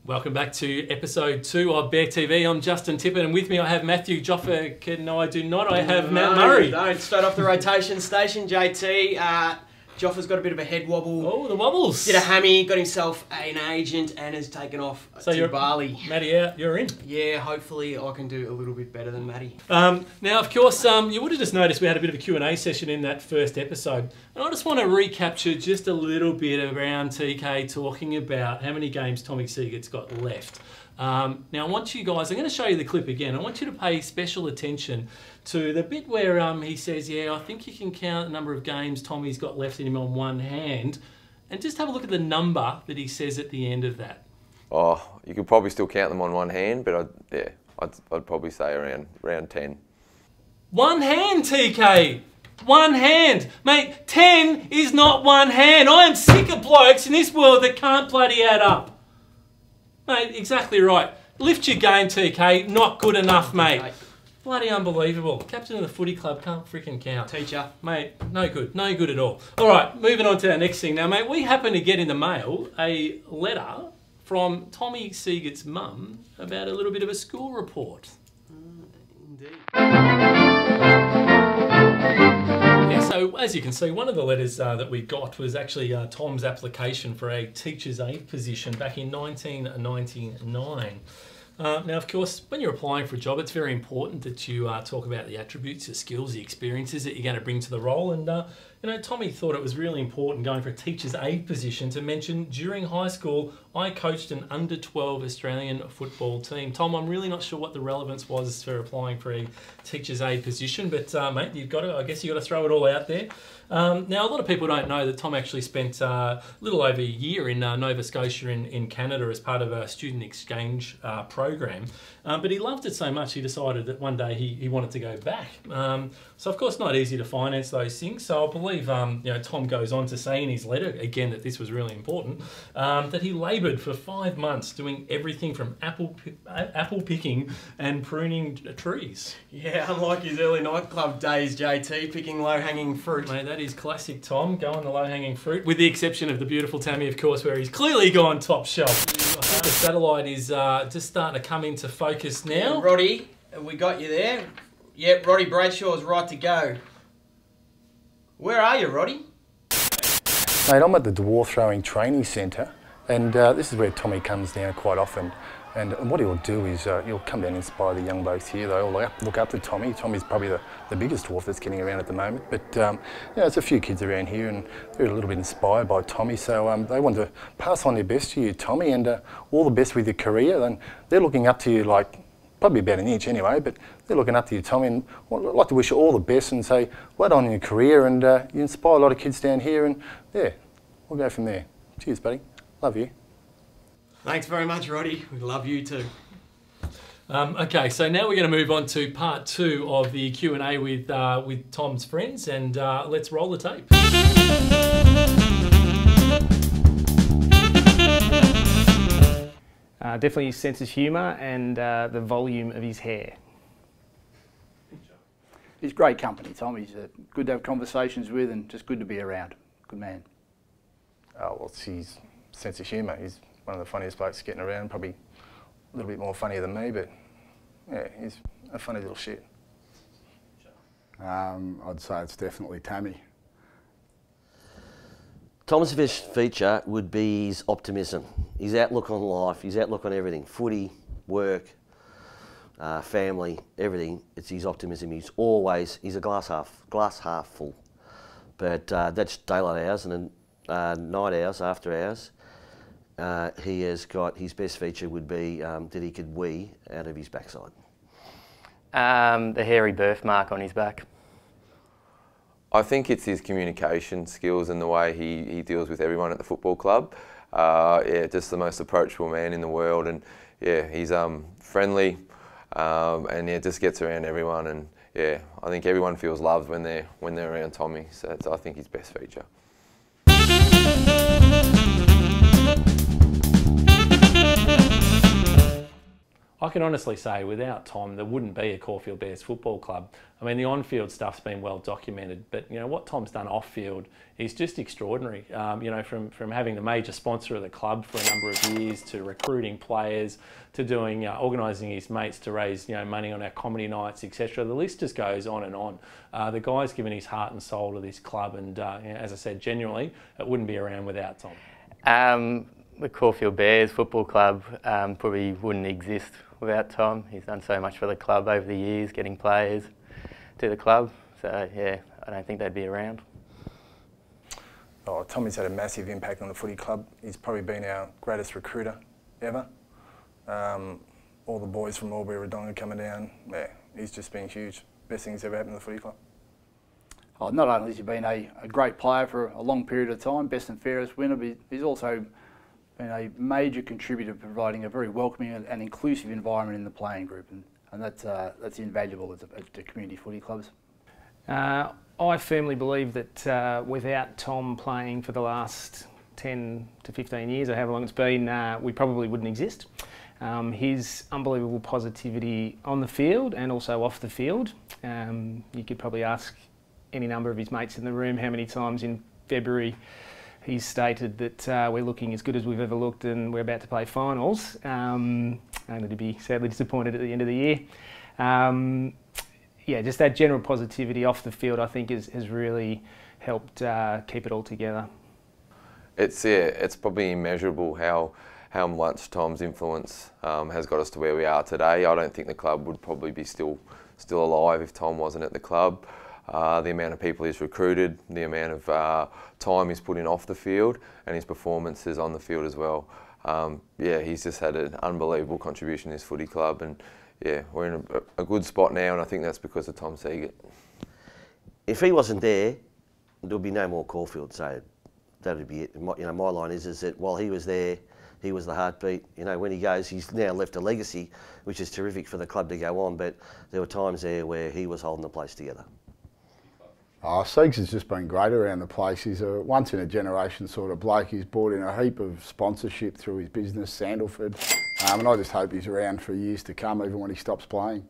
Welcome back to episode 2 of Bear TV. I'm Justin Tippett, and with me I have Matthew Joffa. No, I do not. I have Matt Murray. Don't. Straight off the rotation station, JT. Joffa's got a bit of a head wobble. Oh, the wobbles. Did a hammy, got himself an agent, and has taken off to Bali. Matty out, you're in. Yeah, hopefully I can do a little bit better than Matty. Now, of course, you would have just noticed we had a bit of a Q&A session in that first episode. And I just want to recapture just a little bit around TK talking about how many games Tommy Siegert's got left. Now, I want you guys, I'm going to show you the clip again. I want you to pay special attention to the bit where he says, yeah, I think you can count the number of games Tommy's got left in him on one hand. And just have a look at the number that he says at the end of that. Oh, you could probably still count them on one hand, but I'd probably say around 10. One hand, TK! One hand! Mate, 10 is not one hand. I am sick of blokes in this world that can't bloody add up. Mate, exactly right. Lift your game, TK. Not good enough, mate. Bloody unbelievable. Captain of the footy club can't freaking count. Teacher. Mate, no good. No good at all. All right, moving on to our next thing. Now, mate, we happen to get in the mail a letter from Tommy Siegert's mum about a little bit of a school report. Indeed. Yeah, so as you can see, one of the letters that we got was actually Tom's application for a teacher's aide position back in 1999. Now, of course, when you're applying for a job, it's very important that you talk about the attributes, the skills, the experiences that you're going to bring to the role. And, you know, Tommy thought it was really important going for a teacher's aide position to mention during high school, I coached an under-12 Australian football team. Tom, I'm really not sure what the relevance was for applying for a teacher's aide position, but, mate, I guess you've got to throw it all out there. Now, a lot of people don't know that Tom actually spent a little over a year in Nova Scotia in Canada as part of a student exchange program, but he loved it so much he decided that one day he wanted to go back. So, of course, not easy to finance those things. So I believe you know, Tom goes on to say in his letter, again, that this was really important, that he laboured for 5 months doing everything from apple picking and pruning trees. Yeah, unlike his early nightclub days, JT, picking low-hanging fruit. Mate, that is classic Tom, going the low-hanging fruit, with the exception of the beautiful Tammy, of course, where he's clearly gone top shelf. I think the satellite is just starting to come into focus now. Yeah, Roddy, we got you there. Yep, Roddy Bradshaw's right to go. Where are you, Roddy? Mate, I'm at the dwarf throwing training centre, and this is where Tommy comes down quite often. And what he'll do is he'll come down and inspire the young blokes here. They all look up to Tommy. Tommy's probably the biggest dwarf that's getting around at the moment. But you know, there's a few kids around here and they're a little bit inspired by Tommy. So they want to pass on their best to you, Tommy, and all the best with your career. And they're looking up to you like probably about an inch anyway, but they're looking up to you, Tommy, and I'd like to wish you all the best and say well done on your career, and you inspire a lot of kids down here, and yeah, we'll go from there. Cheers, buddy. Love you. Thanks very much, Roddy. We love you too. Okay, so now we're going to move on to part 2 of the Q&A with Tom's friends, and let's roll the tape. Definitely his sense of humour and the volume of his hair. He's great company, Tom. He's good to have conversations with and just good to be around. Good man. Oh, well, it's his sense of humour. He's one of the funniest blokes getting around, probably a little bit more funnier than me, but yeah, he's a funny little shit. I'd say it's definitely Tammy. Tom's best feature would be his optimism, his outlook on life, his outlook on everything, footy, work, family, everything. It's his optimism. He's a glass half full. But that's daylight hours, and then night hours, after hours. He has got, his best feature would be that he could wee out of his backside. The hairy birthmark on his back. I think it's his communication skills and the way he deals with everyone at the football club. Yeah, just the most approachable man in the world, and yeah, he's friendly, and yeah, just gets around everyone, and yeah, I think everyone feels loved when they're around Tommy. So that's, I think, his best feature. I can honestly say without Tom, there wouldn't be a Caulfield Bears football club. I mean, the on-field stuff's been well documented, but you know what Tom's done off-field is just extraordinary. You know, from having the major sponsor of the club for a number of years, to recruiting players, to doing organising his mates to raise money on our comedy nights, etc. The list just goes on and on. The guy's given his heart and soul to this club, and as I said, genuinely, it wouldn't be around without Tom. The Caulfield Bears Football Club probably wouldn't exist without Tom. He's done so much for the club over the years, getting players to the club. So yeah, I don't think they'd be around. Oh, Tommy's had a massive impact on the footy club. He's probably been our greatest recruiter ever. All the boys from Albury Wodonga coming down. Yeah, he's just been huge. Best thing that's ever happened to the footy club. Oh, not only has he been a great player for a long period of time, best and fairest winner, but he's also been a major contributor to providing a very welcoming and inclusive environment in the playing group, and that's invaluable to community footy clubs. I firmly believe that without Tom playing for the last 10 to 15 years, or however long it's been, we probably wouldn't exist. His unbelievable positivity on the field and also off the field. You could probably ask any number of his mates in the room how many times in February he's stated that we're looking as good as we've ever looked and we're about to play finals, only to be sadly disappointed at the end of the year. Yeah, just that general positivity off the field, I think, has really helped keep it all together. It's probably immeasurable how much Tom's influence has got us to where we are today. I don't think the club would probably be still alive if Tom wasn't at the club. The amount of people he's recruited, the amount of time he's put in off the field, and his performances on the field as well. Yeah, he's just had an unbelievable contribution to this footy club, and yeah, we're in a good spot now, and I think that's because of Tom Siegert. If he wasn't there, there'll be no more Caulfield, so that'd be it. My line is that while he was there, he was the heartbeat. When he goes, he's now left a legacy, which is terrific for the club to go on, but there were times there where he was holding the place together. Oh, Siegs has just been great around the place. He's a once-in-a-generation sort of bloke. He's brought in a heap of sponsorship through his business, Sandalford, and I just hope he's around for years to come, even when he stops playing.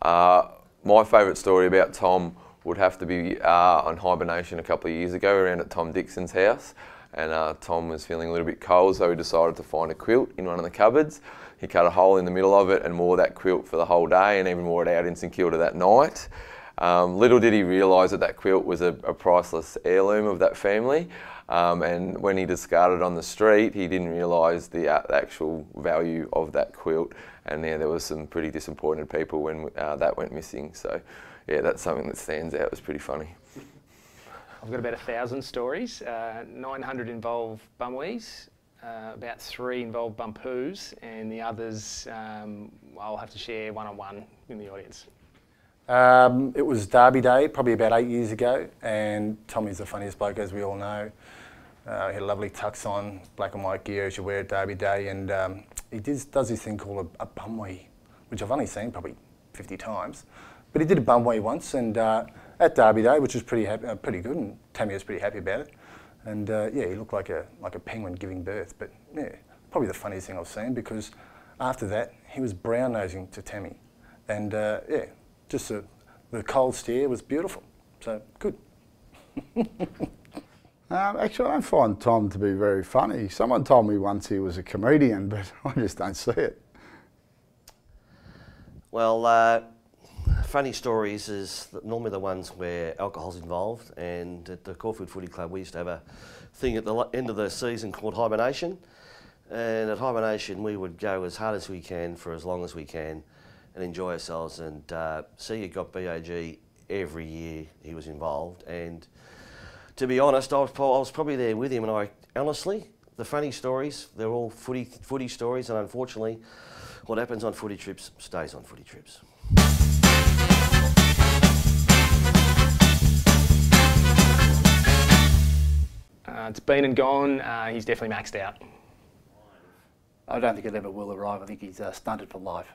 My favourite story about Tom would have to be on hibernation a couple of years ago, around at Tom Dixon's house. And Tom was feeling a little bit cold, so he decided to find a quilt in one of the cupboards. He cut a hole in the middle of it and wore that quilt for the whole day, and even wore it out in St Kilda that night. Little did he realise that quilt was a priceless heirloom of that family. And when he discarded it on the street, he didn't realise the actual value of that quilt. And yeah, there was some pretty disappointed people when that went missing. So yeah, that's something that stands out. It was pretty funny. I've got about 1,000 stories. 900 involve bumwees, about 3 involve bumpoos, and the others I'll have to share one-on-one in the audience. It was Derby Day, probably about 8 years ago, and Tommy's the funniest bloke, as we all know. He had a lovely tux on, black and white gear as you wear at Derby Day, and he does this thing called a bumwee, which I've only seen probably 50 times. But he did a bumwee once, and at Derby Day, which was pretty good, and Tammy was pretty happy about it. And yeah, he looked like a penguin giving birth. But yeah, probably the funniest thing I've seen, because after that he was brown nosing to Tammy, and yeah, just the cold stare was beautiful. So good. Actually, I don't find Tom to be very funny. Someone told me once he was a comedian, but I just don't see it. Well, funny stories is normally the ones where alcohol's involved, and at the Caulfield Footy Club we used to have a thing at the end of the season called hibernation, and at hibernation we would go as hard as we can for as long as we can and enjoy ourselves, and Siegert got BAG every year he was involved, and to be honest, I was probably there with him, and I honestly, the funny stories, they're all footy stories, and unfortunately what happens on footy trips stays on footy trips. It's been and gone. He's definitely maxed out. I don't think it ever will arrive. I think he's stunted for life.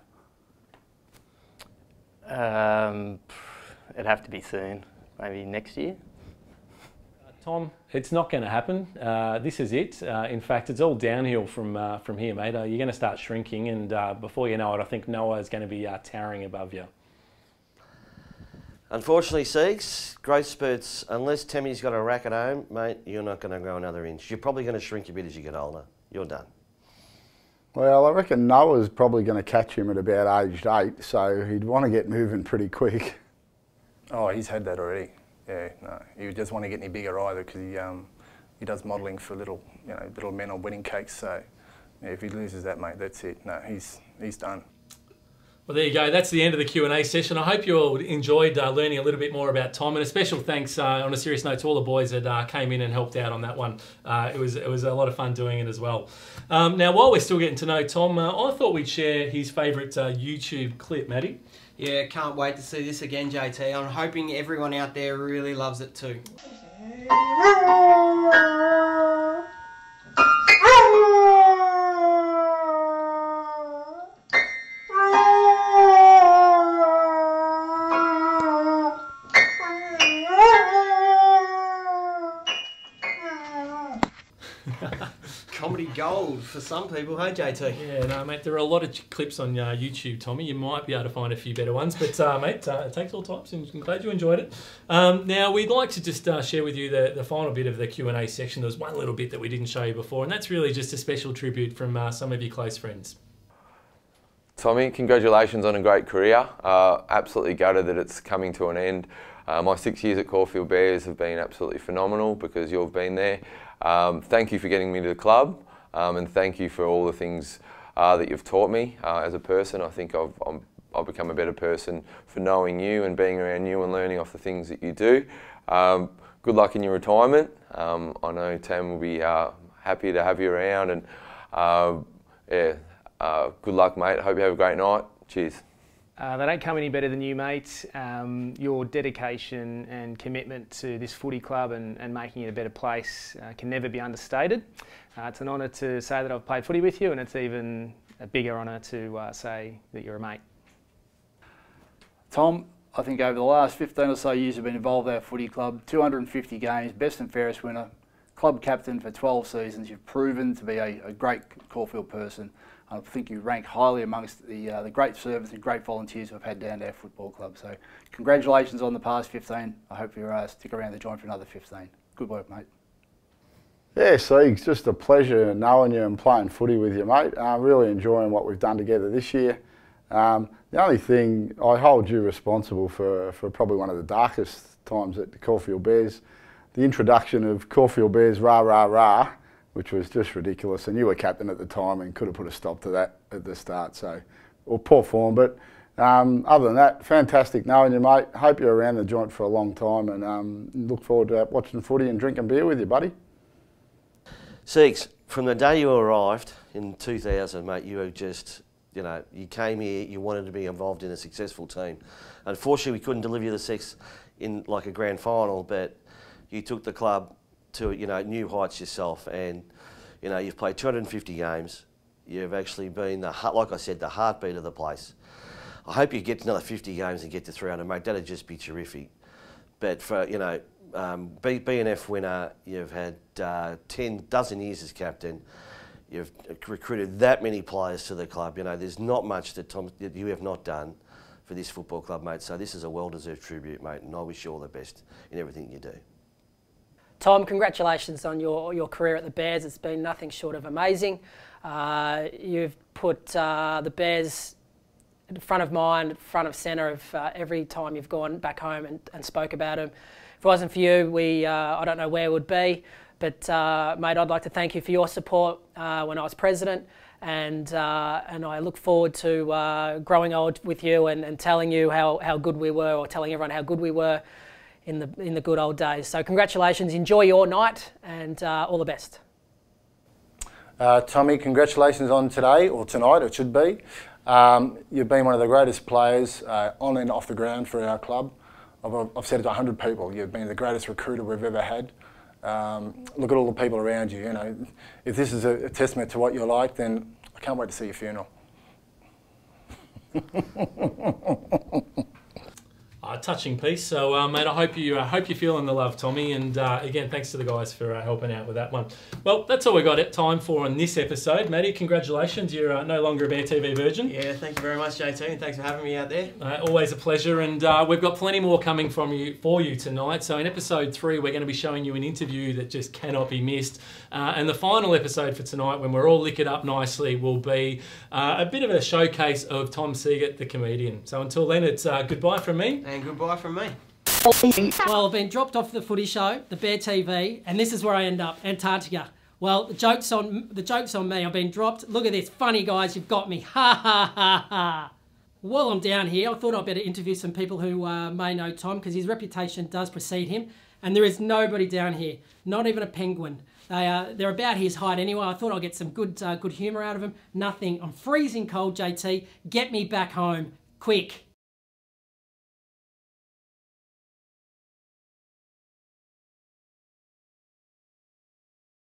It'd have to be soon, maybe next year. Tom, it's not going to happen. This is it. In fact, it's all downhill from here, mate. You're going to start shrinking, and before you know it, I think Noah is going to be towering above you. Unfortunately, Siegs, growth spurts, unless Tammy's got a rack at home, mate, you're not going to grow another inch. You're probably going to shrink a bit as you get older. You're done. Well, I reckon Noah's probably going to catch him at about aged 8, so he'd want to get moving pretty quick. Oh, he's had that already. Yeah, no, he doesn't want to get any bigger either because he does modelling for little men on wedding cakes. So yeah, if he loses that, mate, that's it. No, he's done. Well, there you go. That's the end of the Q&A session. I hope you all enjoyed learning a little bit more about Tom, and a special thanks on a serious note to all the boys that came in and helped out on that one. It was a lot of fun doing it as well. Now, while we're still getting to know Tom, I thought we'd share his favourite YouTube clip, Matty. Yeah, can't wait to see this again, JT. I'm hoping everyone out there really loves it too. Comedy gold for some people, hey JT? Yeah, no, mate, there are a lot of clips on YouTube, Tommy. You might be able to find a few better ones, but mate, it takes all types, and I'm glad you enjoyed it. Now, we'd like to just share with you the final bit of the Q&A section. There was one little bit that we didn't show you before, and that's really just a special tribute from some of your close friends. Tommy, congratulations on a great career. Absolutely gutted that it's coming to an end. My 6 years at Caulfield Bears have been absolutely phenomenal because you've been there. Thank you for getting me to the club, and thank you for all the things that you've taught me as a person. I think I've become a better person for knowing you and being around you and learning off the things that you do. Good luck in your retirement. I know Tam will be happy to have you around, and yeah, good luck, mate. Hope you have a great night. Cheers. They don't come any better than you, mate. Your dedication and commitment to this footy club and making it a better place can never be understated. It's an honour to say that I've played footy with you, and it's even a bigger honour to say that you're a mate. Tom, I think over the last 15 or so years you've been involved with our footy club, 250 games, best and fairest winner, club captain for 12 seasons. You've proven to be a great Caulfield person. I think you rank highly amongst the great servants and great volunteers we've had down at our football club. So congratulations on the past 15. I hope you stick around the joint for another 15. Good work, mate. Yeah, Siegs, just a pleasure knowing you and playing footy with you, mate. Really enjoying what we've done together this year. The only thing, I hold you responsible for probably one of the darkest times at the Caulfield Bears. The introduction of Caulfield Bears rah rah rah, which was just ridiculous, and you were captain at the time and could have put a stop to that at the start. So, well, poor form, but other than that, fantastic knowing you, mate. Hope you're around the joint for a long time, and look forward to watching footy and drinking beer with you, buddy. Siegs, from the day you arrived in 2000, mate, you were just, you came here, you wanted to be involved in a successful team. Unfortunately, we couldn't deliver you the six in like a grand final, but you took the club to new heights yourself, and you've played 250 games. You've actually been like I said, the heartbeat of the place. I hope you get another 50 games and get to 300, mate. That'd just be terrific. But for B&F winner, you've had 10 dozen years as captain. You've recruited that many players to the club. There's not much that you have not done for this football club, mate. So this is a well-deserved tribute, mate, and I wish you all the best in everything you do. Tom, congratulations on your career at the Bears. It's been nothing short of amazing. You've put the Bears front of mind, front of centre of every time you've gone back home and spoke about them. If it wasn't for you, I don't know where it would be. But mate, I'd like to thank you for your support when I was president, and I look forward to growing old with you and telling you how good we were, or telling everyone how good we were in the good old days. So congratulations, enjoy your night, and all the best. Tommy, congratulations on today, or tonight it should be. You've been one of the greatest players on and off the ground for our club. I've said it to 100 people, you've been the greatest recruiter we've ever had. Look at all the people around you, If this is a testament to what you're like, then I can't wait to see your funeral. Touching piece. So, mate, I hope you're feeling the love, Tommy. And again, thanks to the guys for helping out with that one. Well, that's all we got time for on this episode. Matty, congratulations. You're no longer a Bear TV virgin. Yeah, thank you very much, JT, and thanks for having me out there. Always a pleasure. And we've got plenty more coming for you tonight. So in episode 3, we're going to be showing you an interview that just cannot be missed. And the final episode for tonight, when we're all liquored up nicely, will be a bit of a showcase of Tom Siegert, the comedian. So until then, it's goodbye from me. And goodbye from me. Well, I've been dropped off the footy show, the Bear TV, and this is where I end up, Antarctica. Well, the joke's on me. I've been dropped. Look at this. Funny guys, you've got me. Ha, ha, ha, ha. While I'm down here, I thought I'd better interview some people who may know Tom, because his reputation does precede him. And there is nobody down here, not even a penguin. They're about his height anyway. I thought I'd get some good humour out of them. Nothing. I'm freezing cold, JT. Get me back home. Quick.